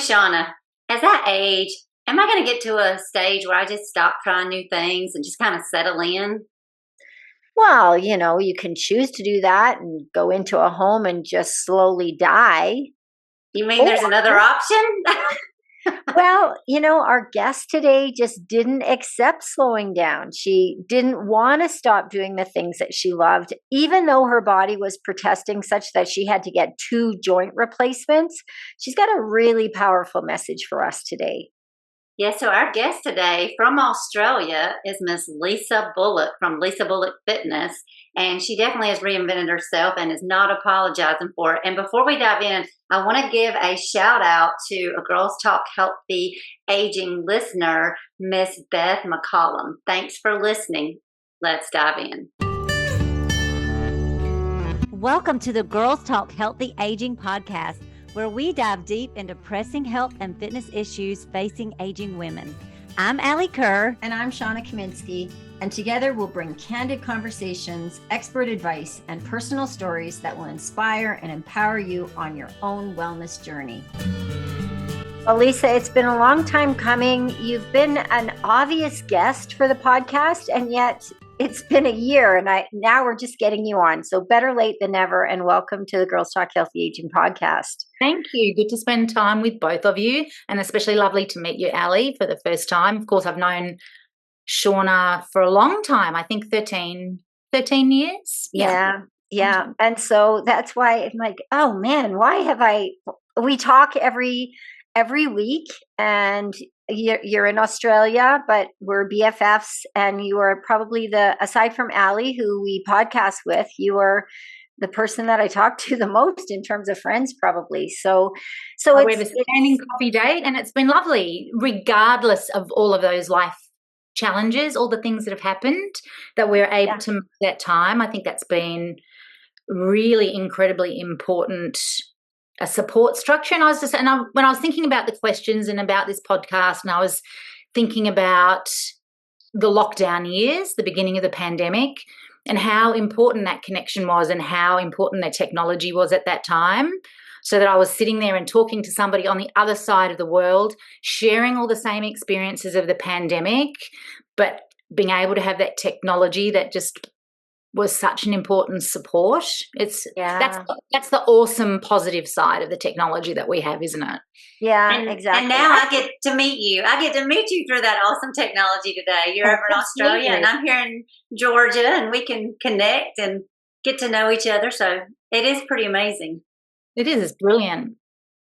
Shawna. As I age, am I going to get to a stage where I just stop trying new things and just kind of settle in? Well, you can choose to do that and go into a home and just slowly die. You mean Or, there's another option? well, our guest today just didn't accept slowing down. She didn't want to stop doing the things that she loved, even though her body was protesting such that she had to get 2 joint replacements. She's got a really powerful message for us today. Yeah, so our guest today from Australia is Miss Lisa Bullock from Lisa Bullock Fitness, and she definitely has reinvented herself and is not apologizing for it. And before we dive in, I want to give a shout out to a Girls Talk Healthy Aging listener, Miss Beth McCollum. Thanks for listening. Let's dive in. Welcome to the Girls Talk Healthy Aging podcast, where we dive deep into pressing health and fitness issues facing aging women. I'm Alli Kerr. And I'm Shawna Kaminski. And together we'll bring candid conversations, expert advice, and personal stories that will inspire and empower you on your own wellness journey. Well, Lisa, it's been a long time coming. You've been an obvious guest for the podcast, and yet it's been a year, and now we're just getting you on. So better late than never, and welcome to the Girls Talk Healthy Aging podcast. Thank you. Good to spend time with both of you, and especially lovely to meet you, Alli, for the first time. Of course, I've known Shawna for a long time, I think 13 years. Yeah. And so that's why I'm like, oh man, we talk every week, and you're in Australia, but we're BFFs, and you are probably aside from Alli, who we podcast with, you are the person that I talk to the most in terms of friends, probably. So we have a standing coffee date, and it's been lovely, regardless of all of those life challenges, all the things that have happened, that we're able to make that time. I think that's been really incredibly important. A support structure. And when I was thinking about the questions and about this podcast, and I was thinking about the lockdown years, the beginning of the pandemic, and how important that connection was and how important that technology was at that time, so that I was sitting there and talking to somebody on the other side of the world, sharing all the same experiences of the pandemic, but being able to have that technology that just was such an important support. That's the awesome positive side of the technology that we have, isn't it? Yeah, exactly. And now I get to meet you. I get to meet you through that awesome technology today. You're over in Australia, and I'm here in Georgia, and we can connect and get to know each other. So it is pretty amazing. It is. It's brilliant.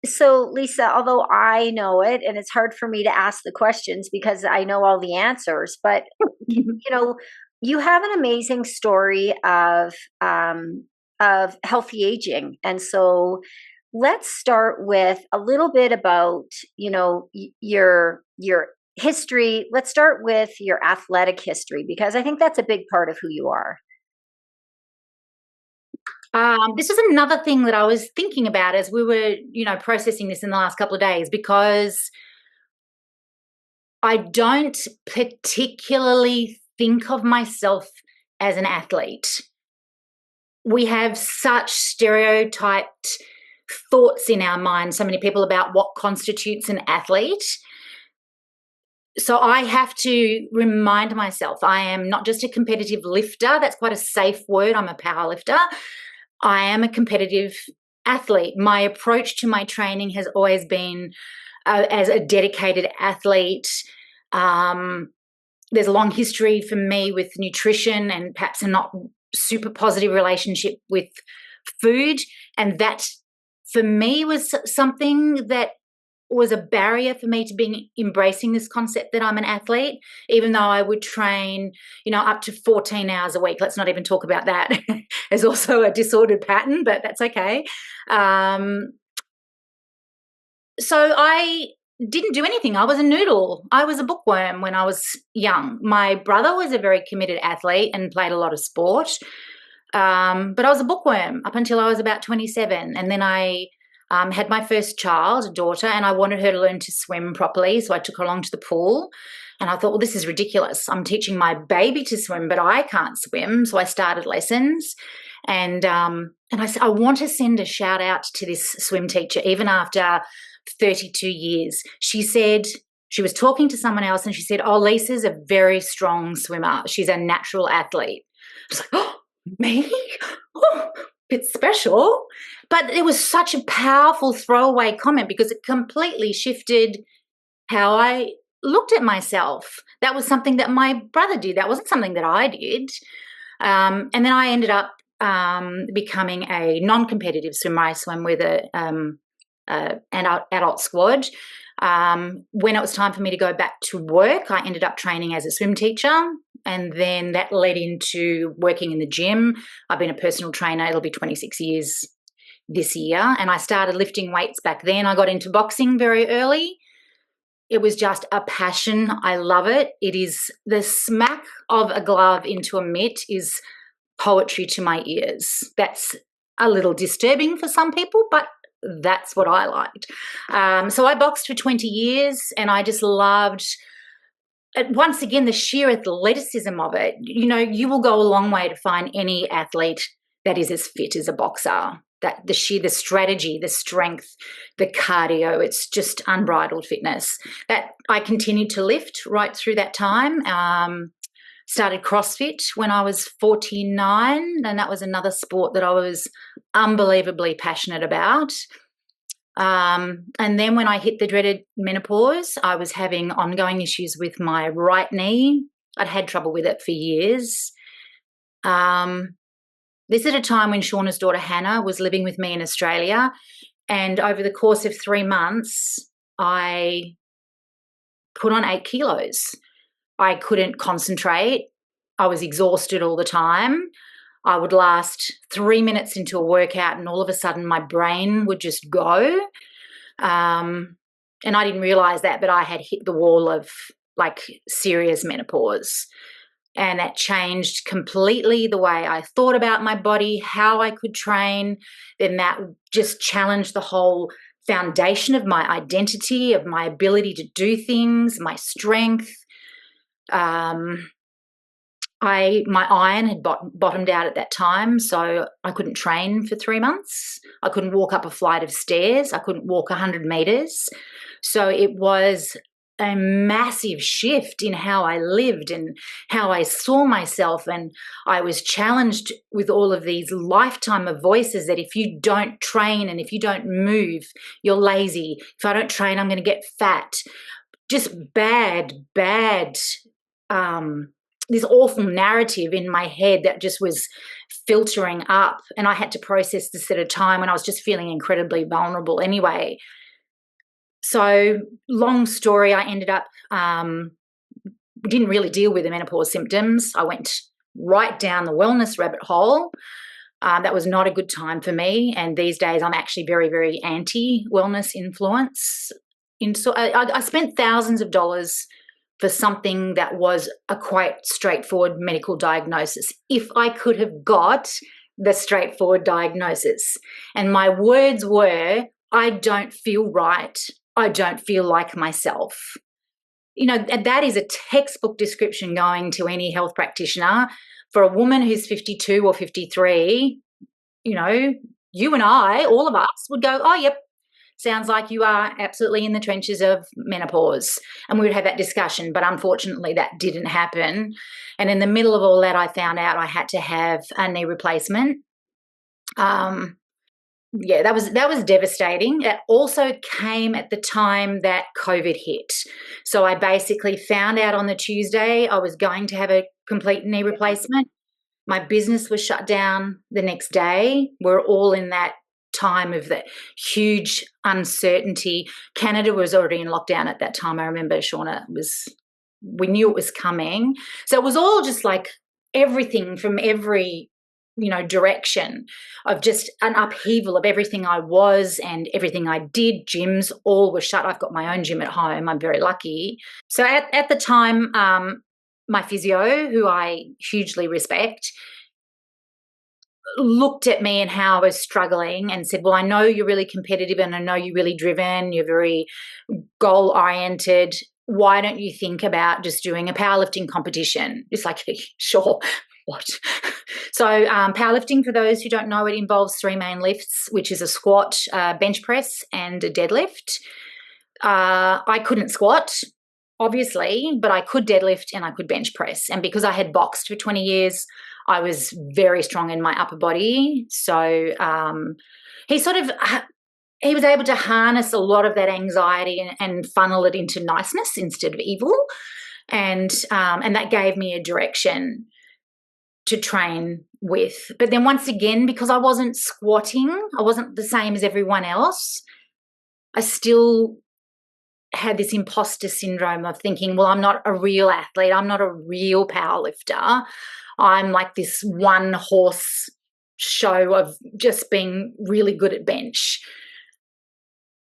So, Lisa, although I know it, and it's hard for me to ask the questions because I know all the answers, but you have an amazing story of healthy aging. And so let's start with a little bit about, your history. Let's start with your athletic history, because I think that's a big part of who you are. This was another thing that I was thinking about as we were, processing this in the last couple of days, because I don't particularly think of myself as an athlete. We have such stereotyped thoughts in our mind, so many people, about what constitutes an athlete. So I have to remind myself I am not just a competitive lifter. That's quite a safe word. I'm a powerlifter. I am a competitive athlete. My approach to my training has always been as a dedicated athlete. There's a long history for me with nutrition and perhaps a not super positive relationship with food. And that, for me, was something that was a barrier for me to be embracing this concept that I'm an athlete, even though I would train, up to 14 hours a week. Let's not even talk about that. There's also a disordered pattern, but that's okay. So I didn't do anything. I was a noodle. I was a bookworm when I was young. My brother was a very committed athlete and played a lot of sport, but I was a bookworm up until I was about 27. And then I had my first child, a daughter, and I wanted her to learn to swim properly, so I took her along to the pool. And I thought, well, this is ridiculous. I'm teaching my baby to swim, but I can't swim. So I started lessons. And I said, I want to send a shout out to this swim teacher, even after 32 years. She said, she was talking to someone else and she said, oh, Lisa's a very strong swimmer. She's a natural athlete. I was like, oh, me? Oh, bit special. But it was such a powerful throwaway comment because it completely shifted how I looked at myself. That was something that my brother did. That wasn't something that I did. And then I ended up becoming a non-competitive swimmer. I swam with an adult squad. When it was time for me to go back to work, I ended up training as a swim teacher, and then that led into working in the gym. I've been a personal trainer. It'll be 26 years this year, and I started lifting weights back then. I got into boxing very early. It was just a passion. I love it. It is the smack of a glove into a mitt is poetry to my ears. That's a little disturbing for some people, but that's what I liked. So I boxed for 20 years and I just loved, once again, the sheer athleticism of it. You know, you will go a long way to find any athlete that is as fit as a boxer. That the strategy, the strength, the cardio, it's just unbridled fitness. That I continued to lift right through that time. Started CrossFit when I was 49, and that was another sport that I was unbelievably passionate about. And then when I hit the dreaded menopause, I was having ongoing issues with my right knee. I'd had trouble with it for years. This is at a time when Shawna's daughter Hannah was living with me in Australia, and over the course of 3 months, I put on 8 kilos. I couldn't concentrate. I was exhausted all the time. I would last 3 minutes into a workout and all of a sudden my brain would just go. And I didn't realize that, but I had hit the wall of like serious menopause. And that changed completely the way I thought about my body, how I could train. Then that just challenged the whole foundation of my identity, of my ability to do things, my strength. My iron had bottomed out at that time, so I couldn't train for 3 months. I couldn't walk up a flight of stairs. I couldn't walk 100 meters. So it was a massive shift in how I lived and how I saw myself, and I was challenged with all of these lifetime of voices that if you don't train and if you don't move, you're lazy. If I don't train, I'm going to get fat. Just bad, this awful narrative in my head that just was filtering up, and I had to process this at a time when I was just feeling incredibly vulnerable anyway. So long story, I ended up didn't really deal with the menopause symptoms. I went right down the wellness rabbit hole. That was not a good time for me, and these days I'm actually very, very anti-wellness influence. So I spent thousands of dollars for something that was a quite straightforward medical diagnosis. If I could have got the straightforward diagnosis. And my words were, I don't feel right. I don't feel like myself. You know, that is a textbook description going to any health practitioner. For a woman who's 52 or 53, you know, you and I, all of us would go, oh, yep, sounds like you are absolutely in the trenches of menopause. And we would have that discussion, but unfortunately that didn't happen. And in the middle of all that, I found out I had to have a knee replacement. Yeah, that was devastating. It also came at the time that COVID hit. So I basically found out on the Tuesday I was going to have a complete knee replacement. My business was shut down the next day. We're all in that time of the huge uncertainty. Canada was already in lockdown at that time. I remember, Shawna, we knew it was coming. So it was all just like everything from every direction of just an upheaval of everything I was and everything I did. Gyms all were shut. I've got my own gym at home. I'm very lucky. So at the time, my physio, who I hugely respect, looked at me and how I was struggling and said, well, I know you're really competitive and I know you're really driven. You're very goal-oriented. Why don't you think about just doing a powerlifting competition? It's like, sure. What? So powerlifting, for those who don't know, it involves 3 main lifts, which is a squat, bench press, and a deadlift. I couldn't squat, obviously, but I could deadlift and I could bench press. And because I had boxed for 20 years, I was very strong in my upper body. So he was able to harness a lot of that anxiety and funnel it into niceness instead of evil. And that gave me a direction to train with. But then once again, because I wasn't squatting, I wasn't the same as everyone else, I still had this imposter syndrome of thinking, well, I'm not a real athlete. I'm not a real powerlifter. I'm like this one horse show of just being really good at bench.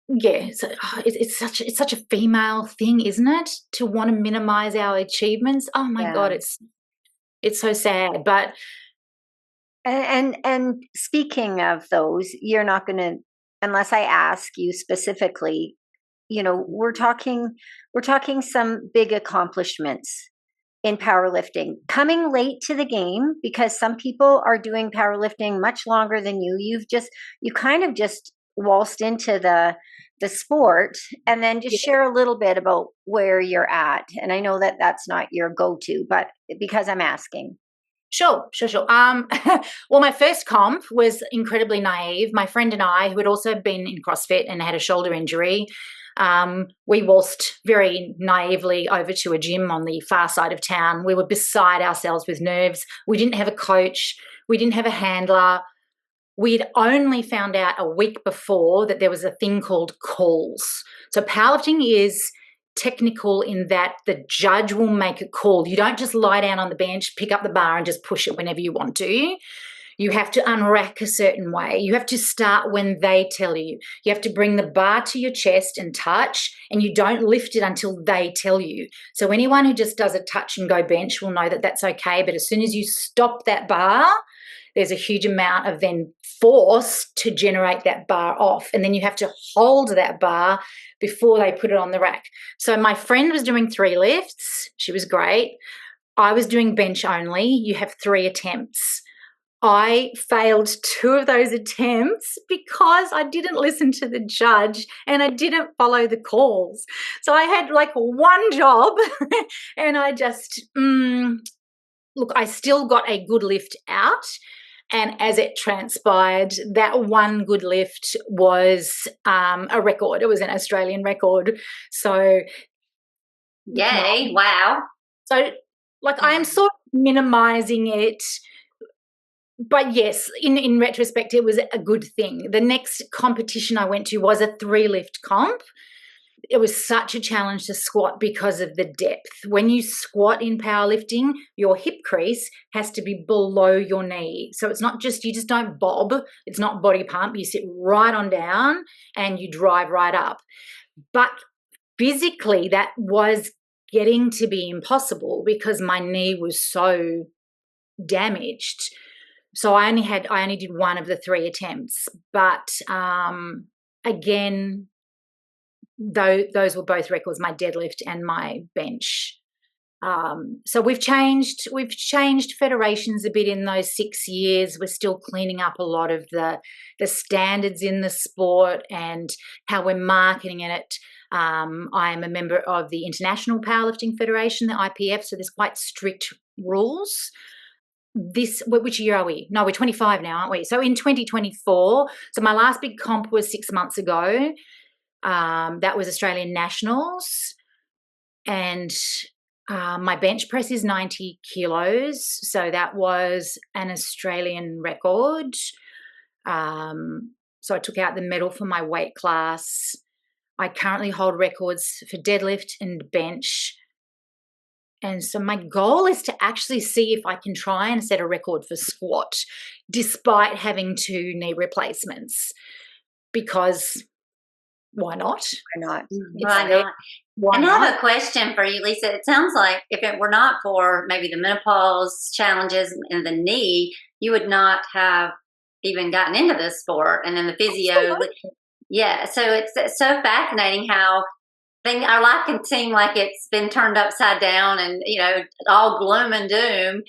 Yeah, so it's such a female thing, isn't it? To want to minimize our achievements. Oh my God, it's so sad. But and speaking of those, you're not going to, unless I ask you specifically, we're talking some big accomplishments in powerlifting, coming late to the game, because some people are doing powerlifting much longer than you. You kind of just waltzed into the sport, and then just share a little bit about where you're at. And I know that that's not your go-to, but because I'm asking. Sure. Well, my first comp was incredibly naive. My friend and I, who had also been in CrossFit and had a shoulder injury, we waltzed very naively over to a gym on the far side of town. We were beside ourselves with nerves. We didn't have a coach. We didn't have a handler. We'd only found out a week before that there was a thing called calls. So powerlifting is technical in that the judge will make a call. You don't just lie down on the bench, pick up the bar and just push it whenever you want to. You have to unrack a certain way. You have to start when they tell you. You have to bring the bar to your chest and touch, and you don't lift it until they tell you. So anyone who just does a touch and go bench will know that that's okay. But as soon as you stop that bar, there's a huge amount of then force to generate that bar off. And then you have to hold that bar before they put it on the rack. So my friend was doing 3 lifts. She was great. I was doing bench only. You have 3 attempts. I failed 2 of those attempts because I didn't listen to the judge and I didn't follow the calls. So I had like one job and I just, look, I still got a good lift out. And as it transpired, that one good lift was a record. It was an Australian record. So, yay, wow. So, like, I am sort of minimizing it. But yes, in retrospect, it was a good thing. The next competition I went to was a 3 lift comp. It was such a challenge to squat because of the depth. When you squat in powerlifting, your hip crease has to be below your knee. So it's not just, you just don't bob. It's not body pump. You sit right on down and you drive right up. But physically, that was getting to be impossible because my knee was so damaged. So I only did 1 of the 3 attempts. But again, those were both records, my deadlift and my bench. So we've changed federations a bit in those 6 years. We're still cleaning up a lot of the standards in the sport and how we're marketing it. I am a member of the International Powerlifting Federation, the IPF, so there's quite strict rules. Which year are we? No, we're 25 now, aren't we? So in 2024, so my last big comp was 6 months ago. That was Australian Nationals, and my bench press is 90 kilos, so that was an Australian record. So I took out the medal for my weight class. I currently hold records for deadlift and bench. And so my goal is to actually see if I can try and set a record for squat, despite having 2 knee replacements, because why not? Why not? Why not? And I have a question for you, Lisa. It sounds like if it were not for maybe the menopause challenges in the knee, you would not have even gotten into this sport. And then the physio. Absolutely. Yeah. So it's so fascinating how our life can seem like it's been turned upside down and, all gloom and doom.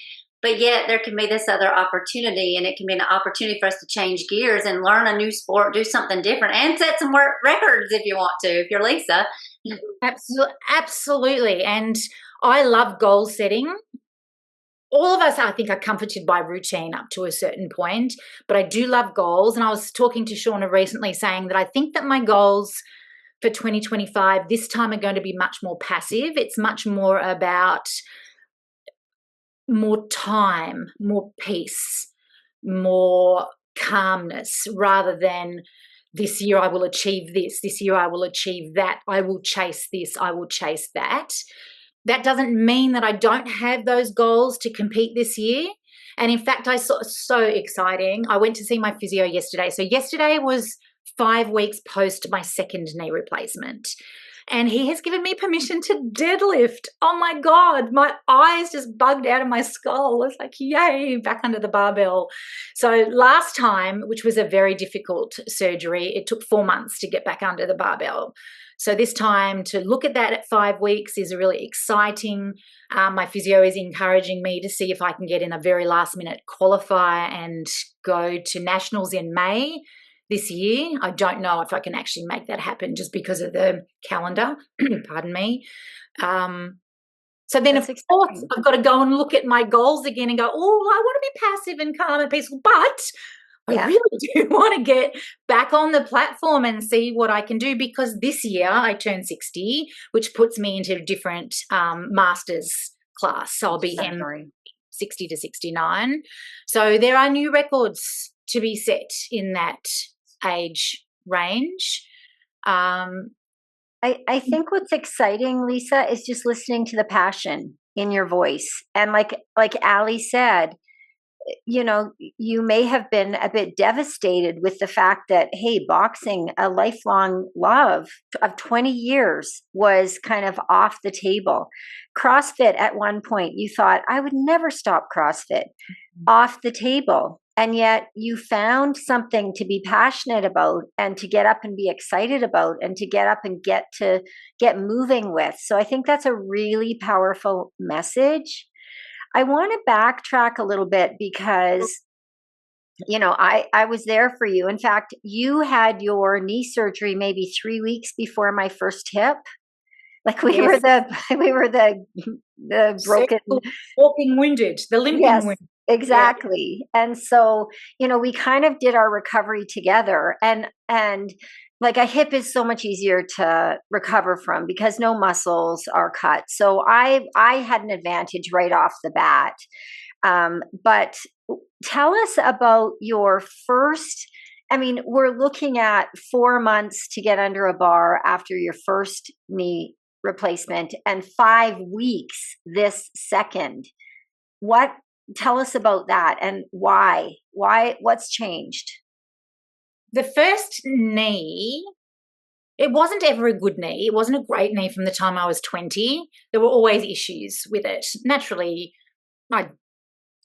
but yet there can be this other opportunity, and it can be an opportunity for us to change gears and learn a new sport, do something different, and set some records if you want to, if you're Lisa. Absolutely. And I love goal setting. All of us, I think, are comforted by routine up to a certain point, but I do love goals. And I was talking to Shawna recently saying that I think that my goals for 2025 this time are going to be much more passive. It's much more about more time, more peace, more calmness, rather than this year I will achieve this year I will achieve that, I will chase this, I will chase that. That doesn't mean that I don't have those goals to compete this year. And in fact, I saw so exciting. I went to see my physio yesterday. So yesterday was 5 weeks post my second knee replacement. And he has given me permission to deadlift. Oh my God, my eyes just bugged out of my skull. It's like, yay, back under the barbell. So last time, which was a very difficult surgery, it took 4 months to get back under the barbell. So this time to look at that at 5 weeks is really exciting. My physio is encouraging me to see if I can get in a very last minute qualifier and go to nationals in May this year. I don't know if I can actually make that happen just because of the calendar. Pardon me. So then, of course, I've got to go and look at my goals again and go, oh, I want to be passive and calm and peaceful, but I really do want to get back on the platform and see what I can do, because this year I turn 60, which puts me into a different master's class. So I'll be in 60 to 69. So there are new records to be set in that age range. I think what's exciting, Lisa, is just listening to the passion in your voice. And like Alli said, you know, you may have been a bit devastated with the fact that, hey, boxing, a lifelong love of 20 years, was kind of off the table. CrossFit, at one point, you thought, I would never stop CrossFit, off the table. And yet you found something to be passionate about and to get up and be excited about and to get up and get moving with. So I think that's a really powerful message. I want to backtrack a little bit because, you know, I was there for you. In fact, you had your knee surgery maybe 3 weeks before my first hip. Like we were the broken, walking wounded, the limping wounded. Exactly. Yeah. And so, you know, we kind of did our recovery together, and like a hip is so much easier to recover from because no muscles are cut. So I had an advantage right off the bat. But tell us about your first, I mean, we're looking at 4 months to get under a bar after your first knee replacement and 5 weeks this second. Tell us about that and why, what's changed? The first knee, it wasn't ever a good knee. It wasn't a great knee from the time I was 20. There were always issues with it. Naturally, I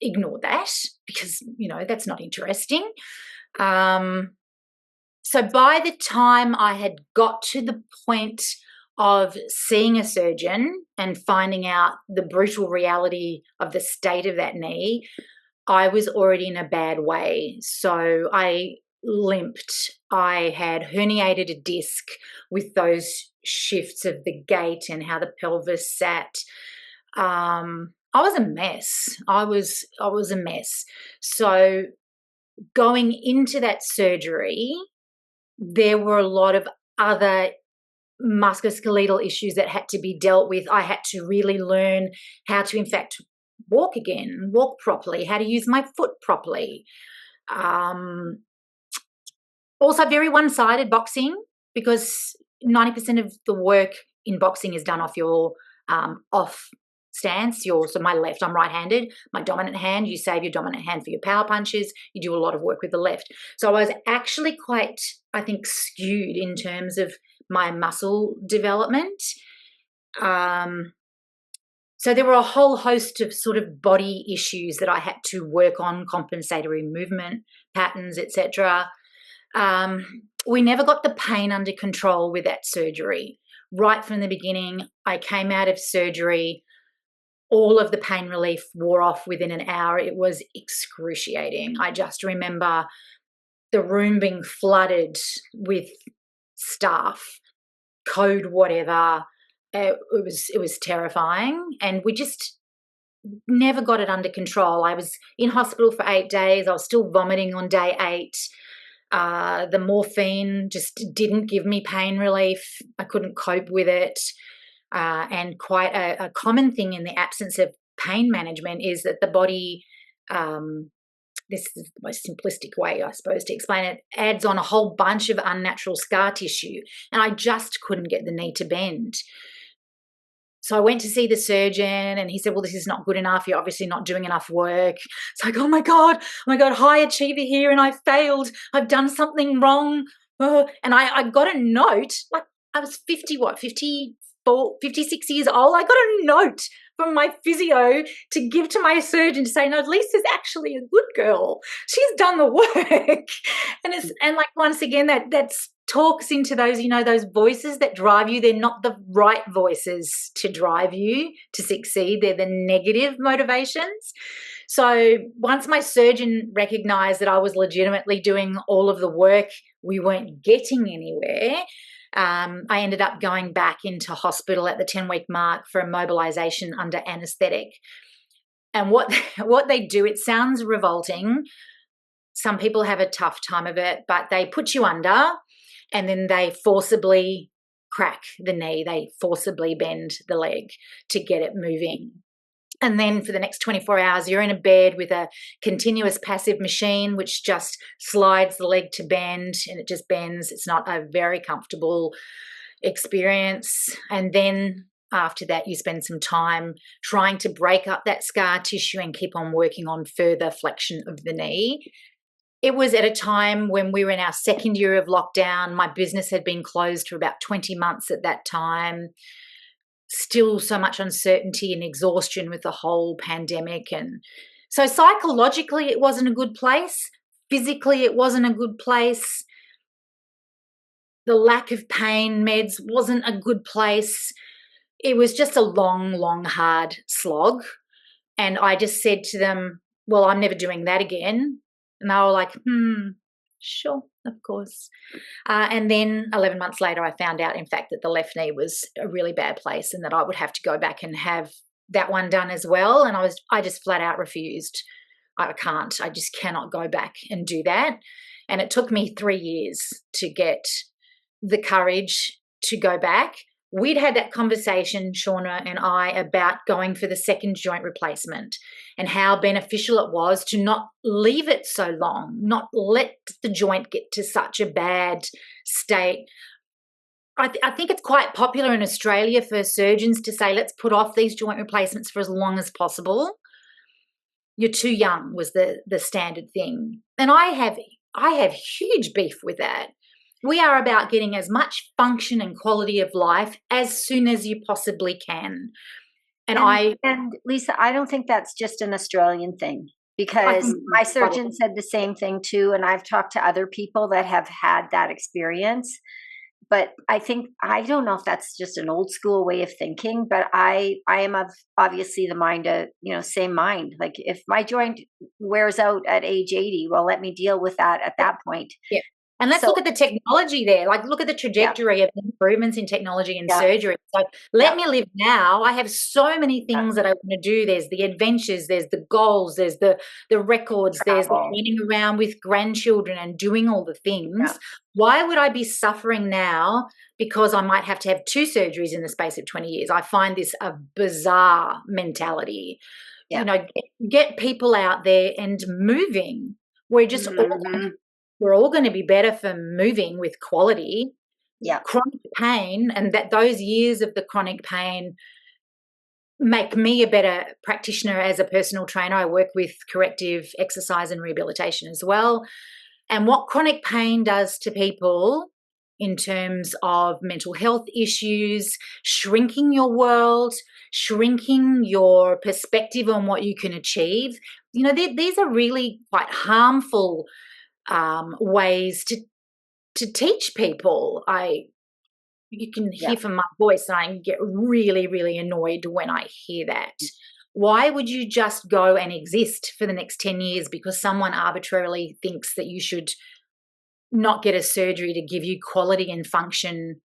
ignored that because, you know, that's not interesting. So by the time I had got to the point of seeing a surgeon and finding out the brutal reality of the state of that knee, I was already in a bad way. So I limped. I had herniated a disc with those shifts of the gait and how the pelvis sat. I was a mess. I was a mess. So going into that surgery, there were a lot of other musculoskeletal issues that had to be dealt with. I had to really learn how to, in fact, walk again, walk properly, how to use my foot properly. Also very one-sided boxing, because 90% of the work in boxing is done off your off stance. So my left, I'm right-handed. My dominant hand, you save your dominant hand for your power punches. You do a lot of work with the left. So I was actually quite, I think, skewed in terms of my muscle development. So there were a whole host of sort of body issues that I had to work on, compensatory movement patterns, etc. We never got the pain under control with that surgery. Right from the beginning, I came out of surgery all of the pain relief wore off within an hour. It was excruciating. I just remember the room being flooded with staff, code whatever. It was terrifying, and we just never got it under control. I was in hospital for 8 days. I was still vomiting on day 8. The morphine just didn't give me pain relief. I couldn't cope with it. And quite a common thing in the absence of pain management is that the body, this is the most simplistic way, I suppose, to explain it, adds on a whole bunch of unnatural scar tissue. And I just couldn't get the knee to bend. So I went to see the surgeon, and he said, well, this is not good enough. You're obviously not doing enough work. It's like, oh my God, high achiever here, and I failed. I've done something wrong. And I got a note, like I was 56 years old. I got a note from my physio to give to my surgeon to say, no, Lisa's actually a good girl. She's done the work. And like, once again, that's talks into those, those voices that drive you. They're not the right voices to drive you to succeed. They're the negative motivations. So once my surgeon recognized that I was legitimately doing all of the work, we weren't getting anywhere. I ended up going back into hospital at the 10-week mark for a mobilization under anesthetic. And what they do, it sounds revolting. Some people have a tough time of it, but they put you under, and then they forcibly crack the knee. They forcibly bend the leg to get it moving. And then for the next 24 hours, you're in a bed with a continuous passive machine, which just slides the leg to bend, and it just bends. It's not a very comfortable experience. And then after that, you spend some time trying to break up that scar tissue and keep on working on further flexion of the knee. It was at a time when we were in our second year of lockdown. My business had been closed for about 20 months at that time. Still so much uncertainty and exhaustion with the whole pandemic. And so psychologically, it wasn't a good place. Physically, it wasn't a good place. The lack of pain meds wasn't a good place. It was just a long, long, hard slog. And I just said to them, well, I'm never doing that again. And they were like, sure, of course. And then 11 months later, I found out, in fact, that the left knee was a really bad place and that I would have to go back and have that one done as well. And I just flat out refused. I can't. I just cannot go back and do that. And it took me 3 years to get the courage to go back. We'd had that conversation, Shawna and I, about going for the second joint replacement and how beneficial it was to not leave it so long, not let the joint get to such a bad state. I think it's quite popular in Australia for surgeons to say, let's put off these joint replacements for as long as possible. You're too young was the standard thing. And I have huge beef with that. We are about getting as much function and quality of life as soon as you possibly can. And Lisa, I don't think that's just an Australian thing, because my surgeon said the same thing too. And I've talked to other people that have had that experience. But I don't know if that's just an old school way of thinking, but I am of obviously the mind of, same mind. Like if my joint wears out at age 80, well, let me deal with that at that point. Yeah. And let's look at the technology there. Like, look at the trajectory of improvements in technology and surgery. So let me live now. I have so many things that I want to do. There's the adventures, there's the goals, there's the records, there's the running around with grandchildren and doing all the things. Yeah. Why would I be suffering now because I might have to have 2 surgeries in the space of 20 years? I find this a bizarre mentality. Yeah. Get people out there and moving. We're just we're all going to be better for moving with quality. Yeah. Chronic pain, and that those years of the chronic pain make me a better practitioner as a personal trainer. I work with corrective exercise and rehabilitation as well. And what chronic pain does to people in terms of mental health issues, shrinking your world, shrinking your perspective on what you can achieve. These are really quite harmful ways to teach people. You can hear from my voice, and I get really, really annoyed when I hear that. Why would you just go and exist for the next 10 years because someone arbitrarily thinks that you should not get a surgery to give you quality and function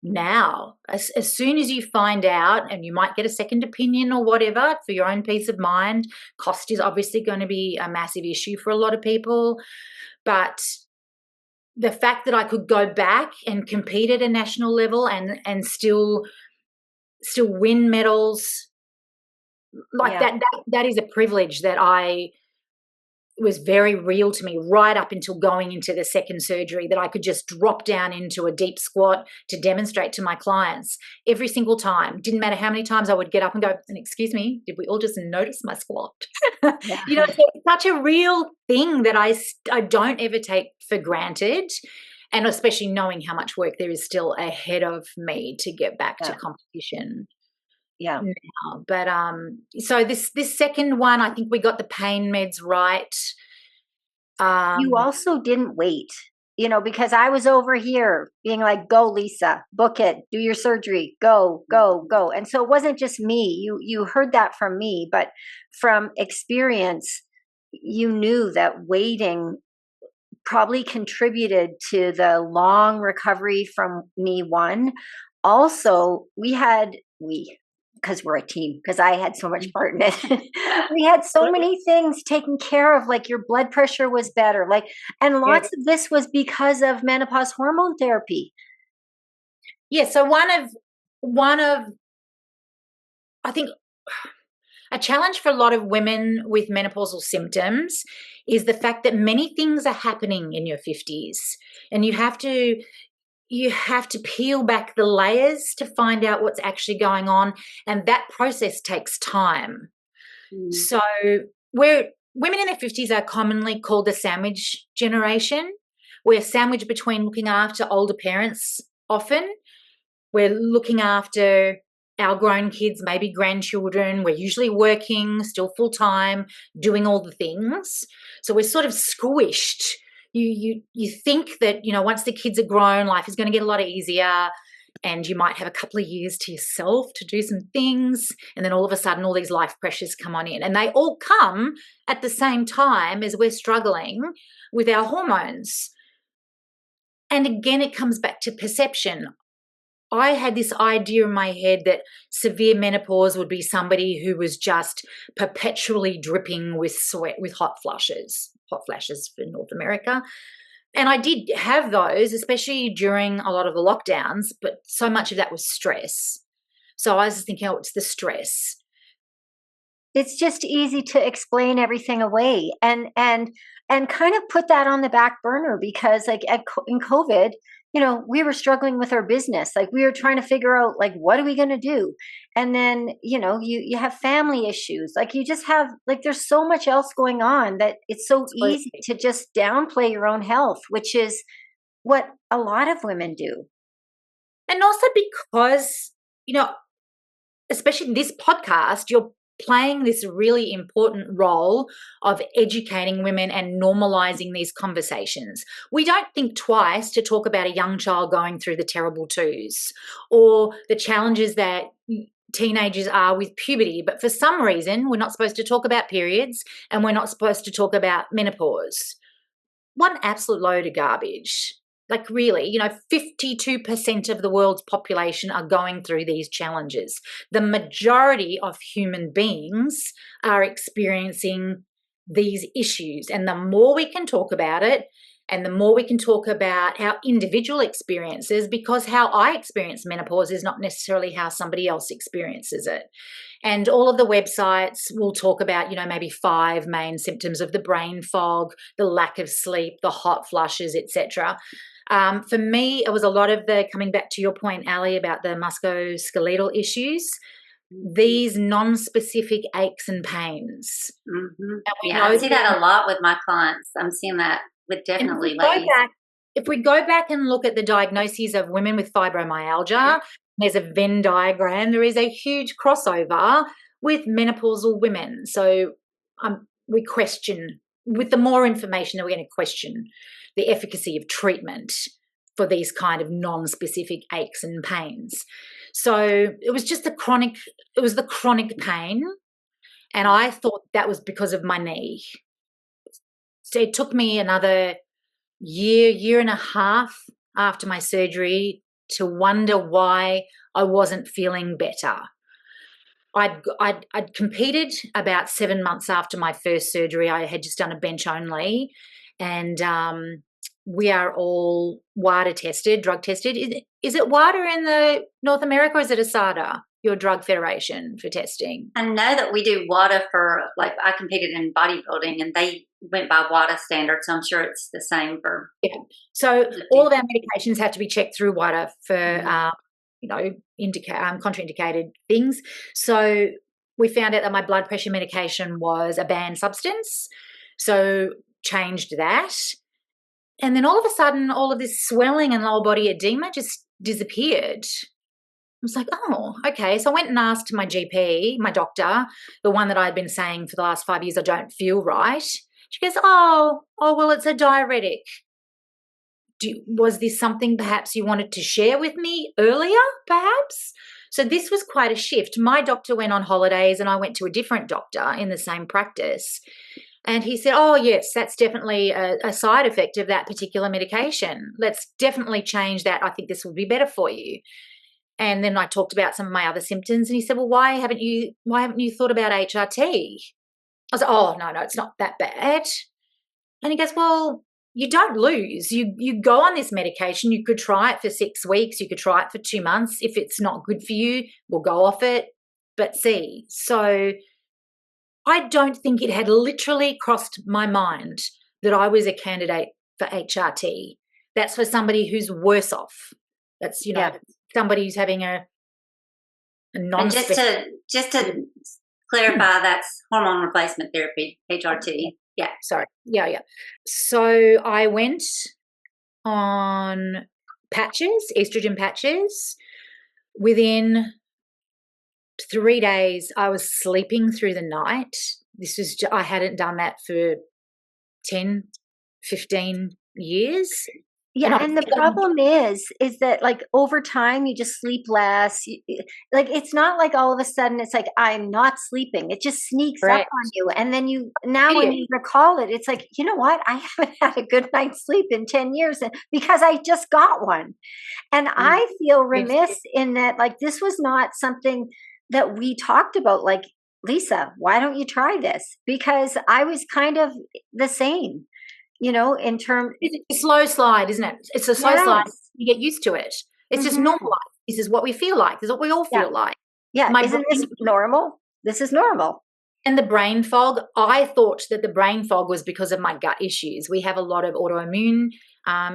now? As soon as you find out, and you might get a second opinion or whatever for your own peace of mind, cost is obviously going to be a massive issue for a lot of people. But the fact that I could go back and compete at a national level and still win medals, like that is a privilege that was very real to me right up until going into the second surgery, that I could just drop down into a deep squat to demonstrate to my clients every single time. Didn't matter how many times I would get up and go, and excuse me, did we all just notice my squat? Yeah. You know, it's such a real thing that I don't ever take for granted, and especially knowing how much work there is still ahead of me to get back to competition. Yeah. Now. But so this second one, I think we got the pain meds right. You also didn't wait, you know, because I was over here being like, go, Lisa, book it, do your surgery, go, go, go. And so it wasn't just me. You heard that from me, but from experience, you knew that waiting probably contributed to the long recovery from knee one. Also, because we're a team, because I had so much part in it. We had so many things taken care of, like your blood pressure was better, like, and lots of this was because of menopause hormone therapy. Yeah. So one of I think a challenge for a lot of women with menopausal symptoms is the fact that many things are happening in your 50s, and you have to peel back the layers to find out what's actually going on, and that process takes time. So women in their 50s are commonly called the sandwich generation. We're sandwiched between looking after older parents often. We're looking after our grown kids, maybe grandchildren. We're usually working, still full-time, doing all the things. So we're sort of squished. You think that, you know, once the kids are grown, life is going to get a lot easier, and you might have a couple of years to yourself to do some things, and then all of a sudden all these life pressures come on in, and they all come at the same time as we're struggling with our hormones. And again, it comes back to perception. I had this idea in my head that severe menopause would be somebody who was just perpetually dripping with sweat, with hot flashes for North America. And I did have those, especially during a lot of the lockdowns, but so much of that was stress. So I was just thinking, oh, it's the stress. It's just easy to explain everything away and kind of put that on the back burner, because like in COVID, you know, we were struggling with our business. Like we were trying to figure out, like, what are we going to do? And then, you know, you have family issues. Like you just have, like, there's so much else going on that it's so easy to just downplay your own health, which is what a lot of women do. And also because, you know, especially in this podcast, you're playing this really important role of educating women and normalizing these conversations. We don't think twice to talk about a young child going through the terrible twos or the challenges that teenagers are with puberty, but for some reason we're not supposed to talk about periods and we're not supposed to talk about menopause. What an absolute load of garbage. Like really, you know, 52% of the world's population are going through these challenges. The majority of human beings are experiencing these issues. And the more we can talk about it, and the more we can talk about our individual experiences, because how I experience menopause is not necessarily how somebody else experiences it. And all of the websites will talk about, you know, maybe 5 main symptoms of the brain fog, the lack of sleep, the hot flushes, etc. For me, it was a lot of the, coming back to your point, Alli, about the musculoskeletal issues, these non-specific aches and pains. Mm-hmm. And I see that a lot with my clients. I'm seeing that with definitely ladies. If we go back and look at the diagnoses of women with fibromyalgia, there's a Venn diagram. There is a huge crossover with menopausal women. So we question, with the more information that we're going to question the efficacy of treatment for these kind of non-specific aches and pains. So it was just the chronic pain And I thought that was because of my knee. So it took me another year and a half after my surgery to wonder why I wasn't feeling better. I'd competed about 7 months after my first surgery. I had just done a bench only, and we are all WADA tested, drug tested. Is it WADA in the North America, or is it ASADA, your drug federation for testing? I know that we do WADA for, like, I competed in bodybuilding and they went by WADA standards, so I'm sure it's the same for. Yeah. So all of our medications have to be checked through WADA for, contraindicated things. So we found out that my blood pressure medication was a banned substance, so changed that. And then all of a sudden, all of this swelling and lower body edema just disappeared. I was like, oh, okay. So I went and asked my GP, my doctor, the one that I'd been saying for the last 5 years, I don't feel right. She goes, oh, well, it's a diuretic. Was this something perhaps you wanted to share with me earlier, perhaps? So this was quite a shift. My doctor went on holidays and I went to a different doctor in the same practice. And he said, oh, yes, that's definitely a side effect of that particular medication. Let's definitely change that. I think this will be better for you. And then I talked about some of my other symptoms, and he said, well, why haven't you thought about HRT? I was like, oh, no, it's not that bad. And he goes, well, you don't lose. You go on this medication. You could try it for 6 weeks. You could try it for 2 months. If it's not good for you, we'll go off it. But see, so I don't think it had literally crossed my mind that I was a candidate for HRT. That's for somebody who's worse off. That's, somebody who's having a non. And just to clarify, that's hormone replacement therapy, HRT. Yeah. Sorry. Yeah. So I went on patches, estrogen patches. Within 3 days, I was sleeping through the night. I hadn't done that for 10, 15 years. Yeah, and the problem is that, like, over time you just sleep less. Like, it's not like all of a sudden it's like I'm not sleeping. It just sneaks up on you, and then when you recall it, it's like, you know what? I haven't had a good night's sleep in 10 years because I just got one, and I feel remiss in that. Like, this was not something that we talked about. Like, Lisa, why don't you try this? Because I was kind of the same. In terms, it's a slow slide, isn't it? It's a slow slide. You get used to it. It's just normal. This is what we feel like. This is what we all feel like. Yeah. Isn't this normal? This is normal. And the brain fog, I thought that the brain fog was because of my gut issues. We have a lot of autoimmune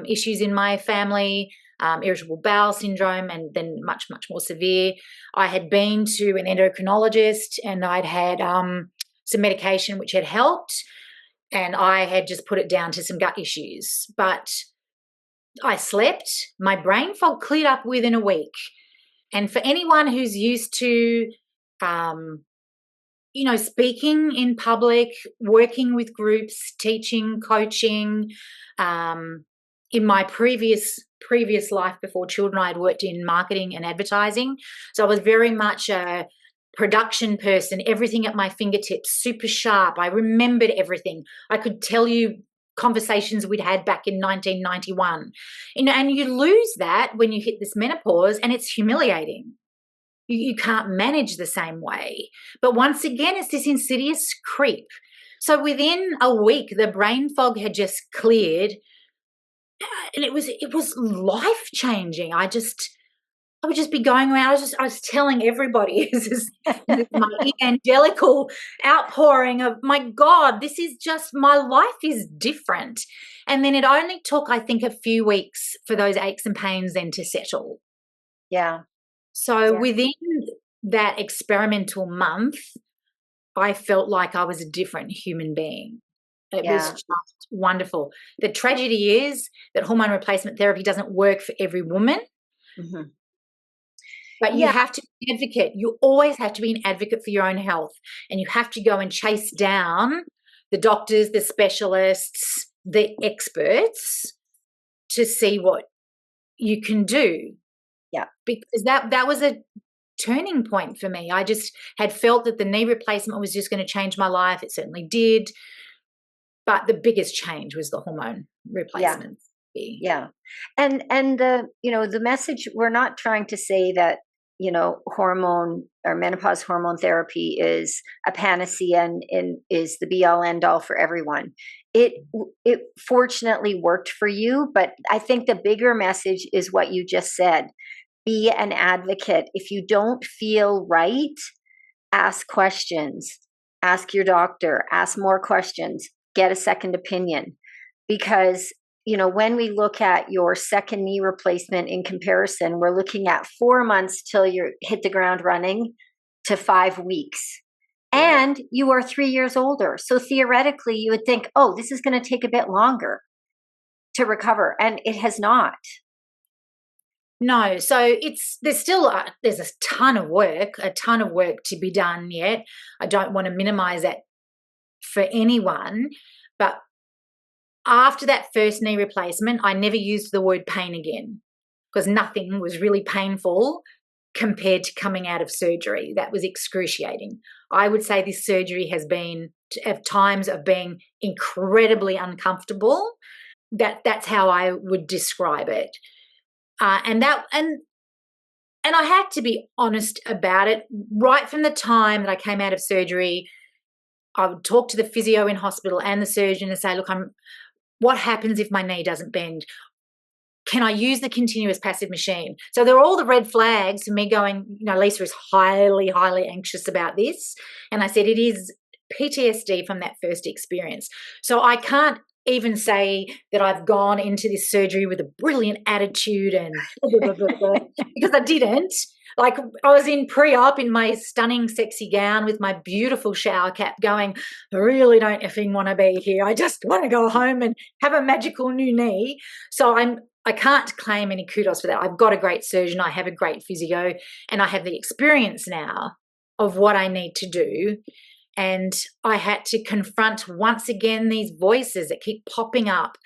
issues in my family, irritable bowel syndrome, and then much, much more severe. I had been to an endocrinologist and I'd had some medication which had helped. And I had just put it down to some gut issues. But I slept. My brain fog cleared up within a week. And for anyone who's used to, speaking in public, working with groups, teaching, coaching, in my previous life before children, I had worked in marketing and advertising. So I was very much a production person, everything at my fingertips, super sharp. I remembered everything. I could tell you conversations we'd had back in 1991. And you lose that when you hit this menopause, and it's humiliating. You can't manage the same way. But once again, it's this insidious creep. So within a week, the brain fog had just cleared, and it was life changing. I would just be going around. I was telling everybody, this is my evangelical outpouring of, my God, this is just, my life is different. And then it only took, I think, a few weeks for those aches and pains then to settle. Yeah. So within that experimental month, I felt like I was a different human being. It was just wonderful. The tragedy is that hormone replacement therapy doesn't work for every woman. Mm-hmm. But you have to be an advocate. You always have to be an advocate for your own health, and you have to go and chase down the doctors, the specialists, the experts to see what you can do. Yeah. Because that was a turning point for me. I just had felt that the knee replacement was just going to change my life. It certainly did. But the biggest change was the hormone replacement. Yeah. And the message, we're not trying to say that, hormone or menopause hormone therapy is a panacea and is the be all end all for everyone. It fortunately worked for you, but I think the bigger message is what you just said. Be an advocate. If you don't feel right, ask questions. Ask your doctor. Ask more questions. Get a second opinion. Because when we look at your second knee replacement in comparison, we're looking at 4 months till you hit the ground running to 5 weeks. And you are 3 years older. So theoretically, you would think, oh, this is going to take a bit longer to recover. And it has not. No. So there's a ton of work to be done yet. I don't want to minimize that for anyone. But after that first knee replacement, I never used the word pain again, because nothing was really painful compared to coming out of surgery. That was excruciating. I would say this surgery has been, at times of being incredibly uncomfortable. That's how I would describe it. And I had to be honest about it. Right from the time that I came out of surgery, I would talk to the physio in hospital and the surgeon and say, look, what happens if my knee doesn't bend? Can I use the continuous passive machine? So there are all the red flags for me going, Lisa is highly, highly anxious about this. And I said, it is PTSD from that first experience. So I can't even say that I've gone into this surgery with a brilliant attitude and because I didn't. Like, I was in pre-op in my stunning sexy gown with my beautiful shower cap going, I really don't effing want to be here. I just want to go home and have a magical new knee. So I can't claim any kudos for that. I've got a great surgeon. I have a great physio, and I have the experience now of what I need to do. And I had to confront once again these voices that keep popping up.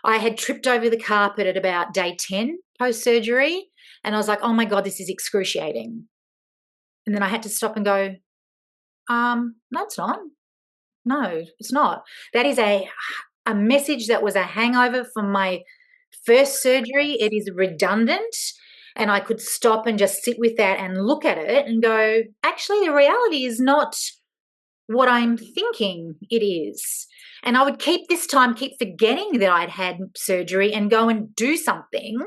I had tripped over the carpet at about day 10 post-surgery, and I was like, oh my God, this is excruciating. And then I had to stop and go, no, it's not. No, it's not. That is a message that was a hangover from my first surgery. It is redundant. And I could stop and just sit with that and look at it and go, actually, the reality is not what I'm thinking it is. And I would keep forgetting that I'd had surgery and go and do something.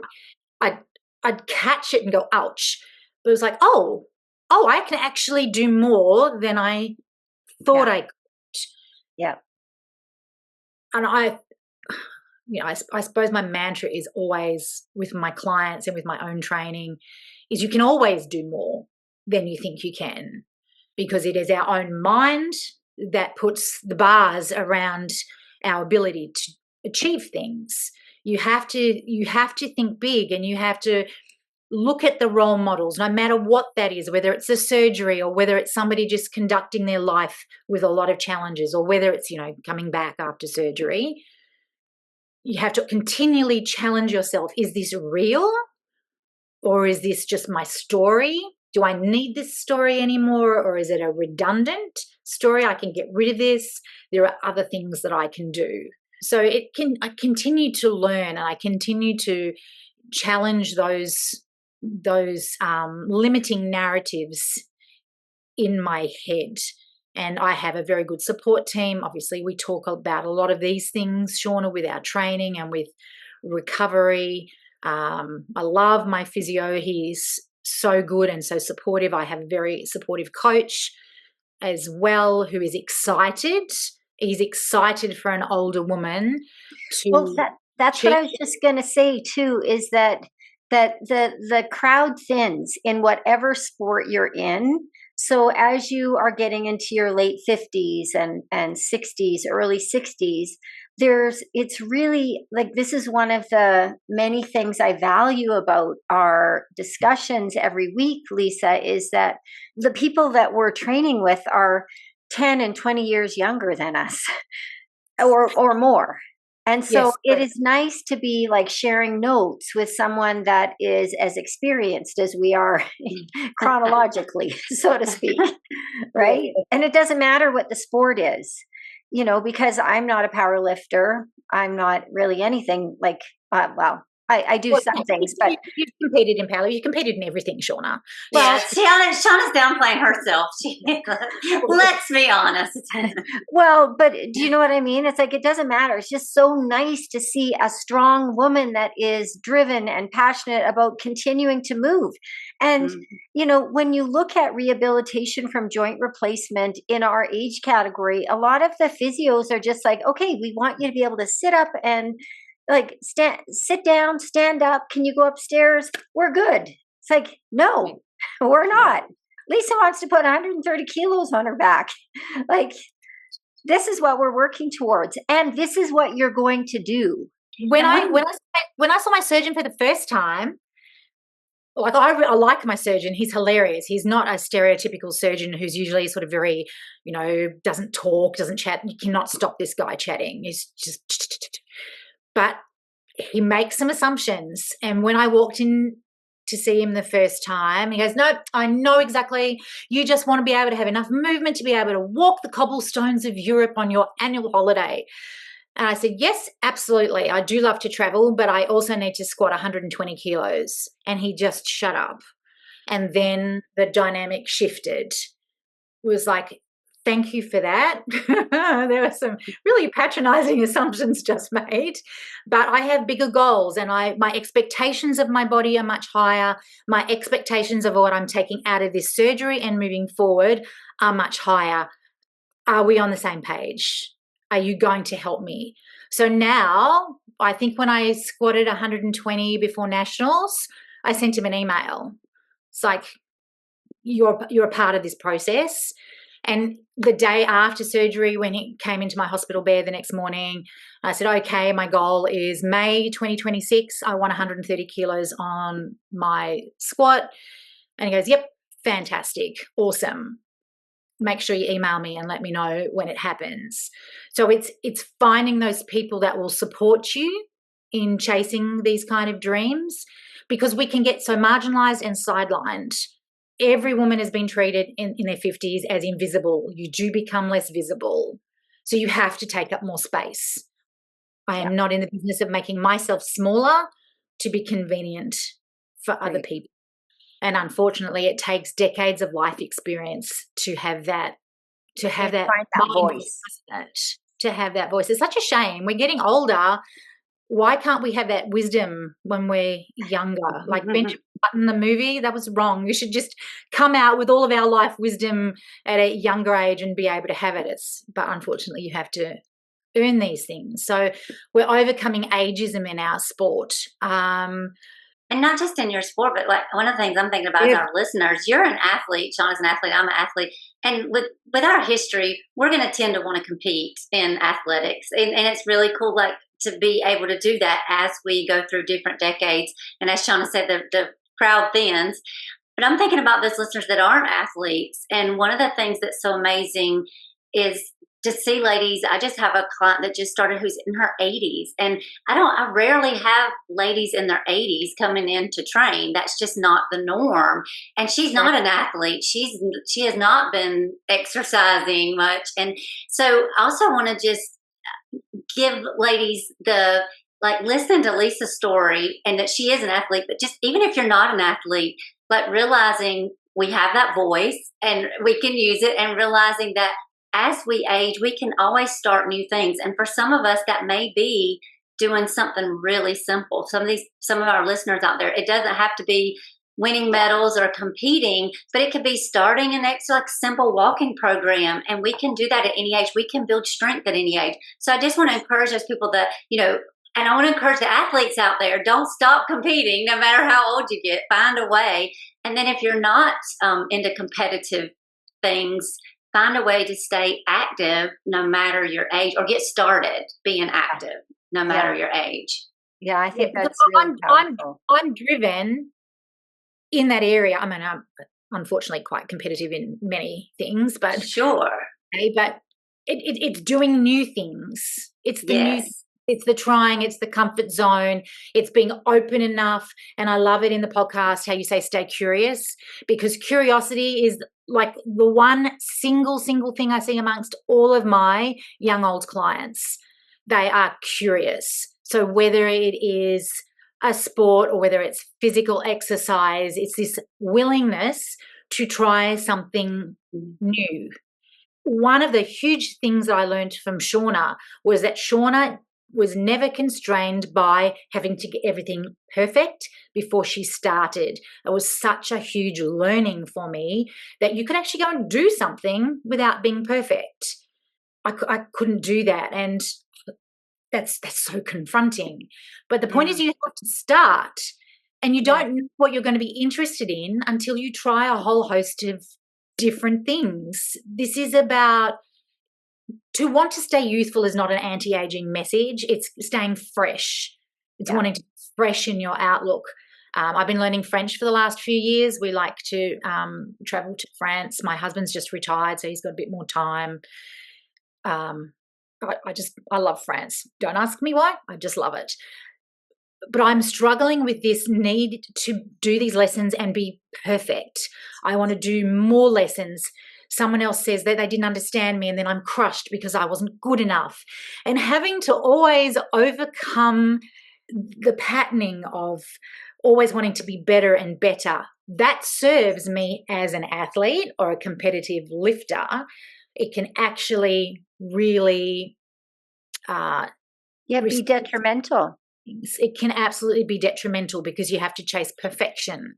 I'd catch it and go, ouch. But it was like, oh, I can actually do more than I thought I could. Yeah. And I suppose my mantra is always with my clients and with my own training is you can always do more than you think you can, because it is our own mind that puts the bars around our ability to achieve things. You have to think big, and you have to look at the role models, no matter what that is, whether it's a surgery or whether it's somebody just conducting their life with a lot of challenges, or whether it's, coming back after surgery. You have to continually challenge yourself. Is this real, or is this just my story? Do I need this story anymore, or is it a redundant story? I can get rid of this. There are other things that I can do. So I continue to learn, and I continue to challenge those limiting narratives in my head. And I have a very good support team. Obviously, we talk about a lot of these things, Shawna, with our training and with recovery. I love my physio. He's so good and so supportive. I have a very supportive coach as well who is excited. He's excited for an older woman to. Well, that's what I was just going to say too, is that the crowd thins in whatever sport you're in. So as you are getting into your late 50s and 60s, early 60s, it's really like, this is one of the many things I value about our discussions every week, Lisa, is that the people that we're training with are 10 and 20 years younger than us or more. And so it is nice to be like sharing notes with someone that is as experienced as we are chronologically, so to speak, right? And it doesn't matter what the sport is, you know, because I'm not a power lifter. I'm not really anything like, well, I do some things, but you've competed in power. You've competed in everything, Shawna. Well, Shawna's downplaying herself. Let's be honest. Well, but do you know what I mean? It's like, it doesn't matter. It's just so nice to see a strong woman that is driven and passionate about continuing to move. And, you know, when you look at rehabilitation from joint replacement in our age category, a lot of the physios are just like, okay, we want you to be able to sit up and like sit down, stand up. Can you go upstairs? We're good. It's like, no, we're not. Lisa wants to put 130 kilos on her back. Like, this is what we're working towards, and this is what you're going to do. When I saw my surgeon for the first time, like I like my surgeon. He's hilarious. He's not a stereotypical surgeon who's usually sort of very, you know, doesn't talk, doesn't chat. You cannot stop this guy chatting. He's just, but he makes some assumptions. And when I walked in to see him the first time, he goes, "No, I know exactly. You just want to be able to have enough movement to be able to walk the cobblestones of Europe on your annual holiday." And I said, "Yes, absolutely. I do love to travel, but I also need to squat 120 kilos." And he just shut up. And then the dynamic shifted. It was like, thank you for that. There were some really patronizing assumptions just made, but I have bigger goals, and my expectations of my body are much higher. My expectations of what I'm taking out of this surgery and moving forward are much higher. Are we on the same page? Are you going to help me? So now, I think when I squatted 120 before nationals, I sent him an email. It's like, you're a part of this process. And the day after surgery, when he came into my hospital bed the next morning, I said, okay, my goal is May 2026. I want 130 kilos on my squat. And he goes, yep, fantastic, awesome. Make sure you email me and let me know when it happens. So it's finding those people that will support you in chasing these kind of dreams, because we can get so marginalized and sidelined. Every woman has been treated in their 50s as invisible. You do become less visible. So you have to take up more space. I am not in the business of making myself smaller to be convenient for other people. And unfortunately, it takes decades of life experience to have that voice. To have that voice. It's such a shame. We're getting older. Why can't we have that wisdom when we're younger? Like Benjamin Button, the movie, that was wrong. We should just come out with all of our life wisdom at a younger age and be able to have it. But unfortunately, you have to earn these things. So we're overcoming ageism in our sport. And not just in your sport, but like one of the things I'm thinking about is our listeners. You're an athlete. Shawna's an athlete. I'm an athlete. And with our history, we're going to tend to want to compete in athletics. And it's really cool, like, to be able to do that as we go through different decades. And as Shawna said, the crowd thins. But I'm thinking about those listeners that aren't athletes. And one of the things that's so amazing is to see ladies. I just have a client that just started who's in her 80s. And I rarely have ladies in their 80s coming in to train. That's just not the norm. And she's not an athlete. She has not been exercising much. And so I also want to just give ladies listen to Lisa's story, and that she is an athlete, but just even if you're not an athlete, like realizing we have that voice and we can use it, and realizing that as we age, we can always start new things. And for some of us, that may be doing something really simple. Some of our listeners out there, it doesn't have to be winning medals or competing, but it could be starting an simple walking program. And we can do that at any age. We can build strength at any age. So I just want to encourage those people that, and I want to encourage the athletes out there, don't stop competing no matter how old you get. Find a way. And then if you're not into competitive things, find a way to stay active no matter your age, or get started being active no matter your age. Yeah, I think that's really powerful. I'm driven in that area. I mean, I'm unfortunately quite competitive in many things, but sure. But it's doing new things. It's the new It's the trying, it's the comfort zone, it's being open enough. And I love it in the podcast how you say stay curious, because curiosity is like the one single thing I see amongst all of my young old clients. They are curious. So whether it is a sport or whether it's physical exercise, it's this willingness to try something new. One of the huge things that I learned from Shawna was that Shawna was never constrained by having to get everything perfect before she started. It was such a huge learning for me that you could actually go and do something without being perfect. I couldn't do that, and that's so confronting. But the point is you have to start, and you don't know what you're going to be interested in until you try a whole host of different things. This is about, to want to stay youthful is not an anti-aging message. It's staying fresh. It's wanting to freshen your outlook. I've been learning French for the last few years. We like to travel to France. My husband's just retired, so he's got a bit more time. I love France. Don't ask me why. I just love it. But I'm struggling with this need to do these lessons and be perfect. I want to do more lessons. Someone else says that they didn't understand me, and then I'm crushed because I wasn't good enough. And having to always overcome the patterning of always wanting to be better and better, that serves me as an athlete or a competitive lifter. It can actually really be detrimental. It can absolutely be detrimental because you have to chase perfection.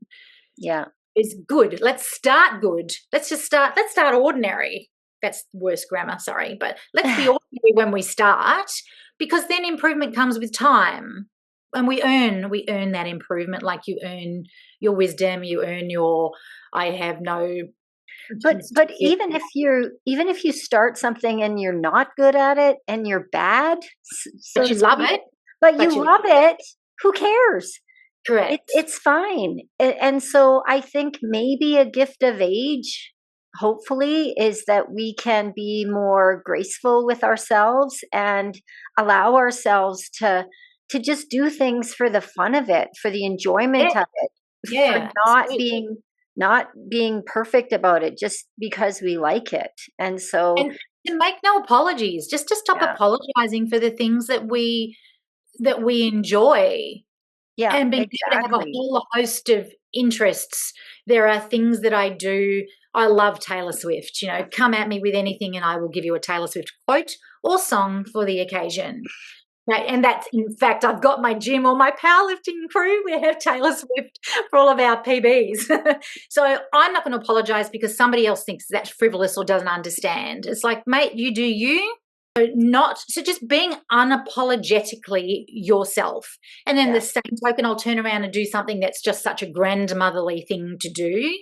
Yeah. Is good. Let's start good. Let's start ordinary. That's worse grammar, sorry. But let's be ordinary when we start, because then improvement comes with time. And we earn that improvement, like you earn your wisdom, you earn your I have no. But even if you start something and you're not good at it and you're bad, but you love it. But you love it, who cares? Correct. It's fine. And so I think maybe a gift of age, hopefully, is that we can be more graceful with ourselves and allow ourselves to just do things for the fun of it, for the enjoyment of it, for not being perfect about it just because we like it. And so and to make no apologies, just to stop apologizing for the things that we enjoy. Yeah, and being able to have a whole host of interests. There are things that I do. I love Taylor Swift. Come at me with anything and I will give you a Taylor Swift quote or song for the occasion. Right? And that's, in fact, I've got my gym or my powerlifting crew. We have Taylor Swift for all of our PBs. So I'm not going to apologize because somebody else thinks that's frivolous or doesn't understand. It's like, mate, you do you. So just being unapologetically yourself. And then the same token, I'll turn around and do something that's just such a grandmotherly thing to do.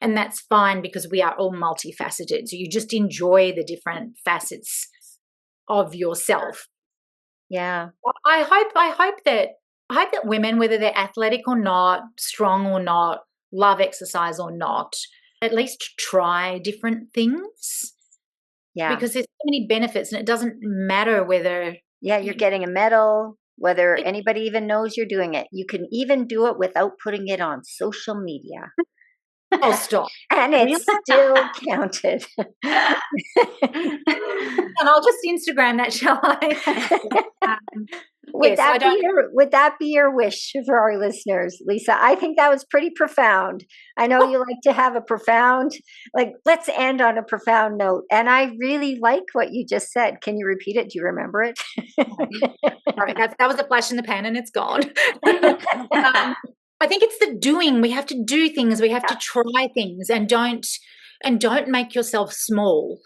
And that's fine because we are all multifaceted. So you just enjoy the different facets of yourself. Yeah. I hope that women, whether they're athletic or not, strong or not, love exercise or not, at least try different things. Yeah. Because there's so many benefits, and it doesn't matter whether you're getting a medal, whether anybody even knows you're doing it. You can even do it without putting it on social media. Oh, stop. And it's still counted. And I'll just Instagram that, shall I? Would that be your wish for our listeners, Lisa? I think that was pretty profound. I know you like to have a profound, let's end on a profound note. And I really like what you just said. Can you repeat it? Do you remember it? Sorry, that was a flash in the pan and it's gone. I think it's the doing. We have to do things. We have to try things, and don't make yourself small.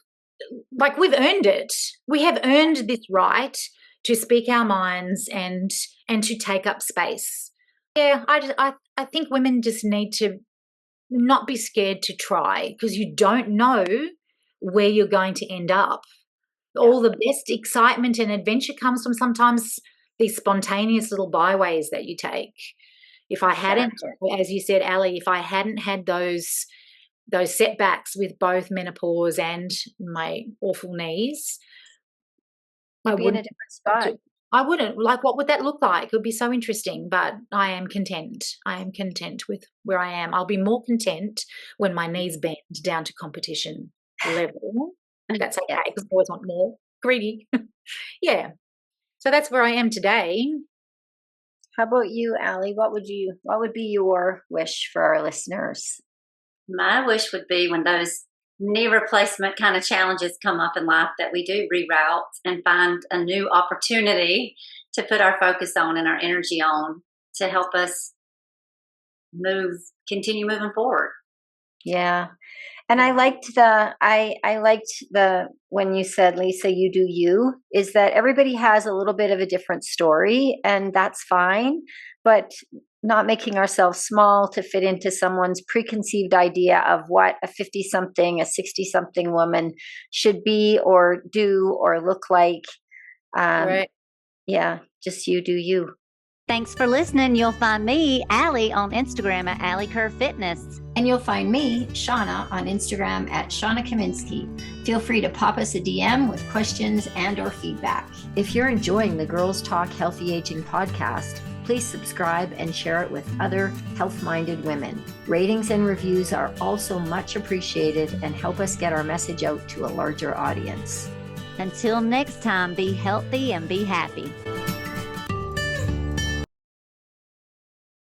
Like, we've earned it. We have earned this right to speak our minds and to take up space. Yeah, I think women just need to not be scared to try, because you don't know where you're going to end up. All the best excitement and adventure comes from sometimes these spontaneous little byways that you take. If I hadn't, as you said, Alli, if I hadn't had those setbacks with both menopause and my awful knees, I'd be in a different spot. I wouldn't. Like, what would that look like? It would be so interesting, but I am content. I am content with where I am. I'll be more content when my knees bend down to competition level. That's okay, because I always want more. Greedy. Yeah. So that's where I am today. How about you, Alli? What would be your wish for our listeners? My wish would be when those knee replacement kind of challenges come up in life that we do reroute and find a new opportunity to put our focus on and our energy on to help us continue moving forward. Yeah. And I liked the when you said, Lisa, you do you, is that everybody has a little bit of a different story, and that's fine, but not making ourselves small to fit into someone's preconceived idea of what a 50-something, a 60-something woman should be or do or look like. Right. Yeah, just you do you. Thanks for listening. You'll find me, Alli, on Instagram at Alli Kerr Fitness. And you'll find me, Shawna, on Instagram at Shawna Kaminski. Feel free to pop us a DM with questions and or feedback. If you're enjoying the Girls Talk Healthy Aging podcast, please subscribe and share it with other health-minded women. Ratings and reviews are also much appreciated and help us get our message out to a larger audience. Until next time, be healthy and be happy.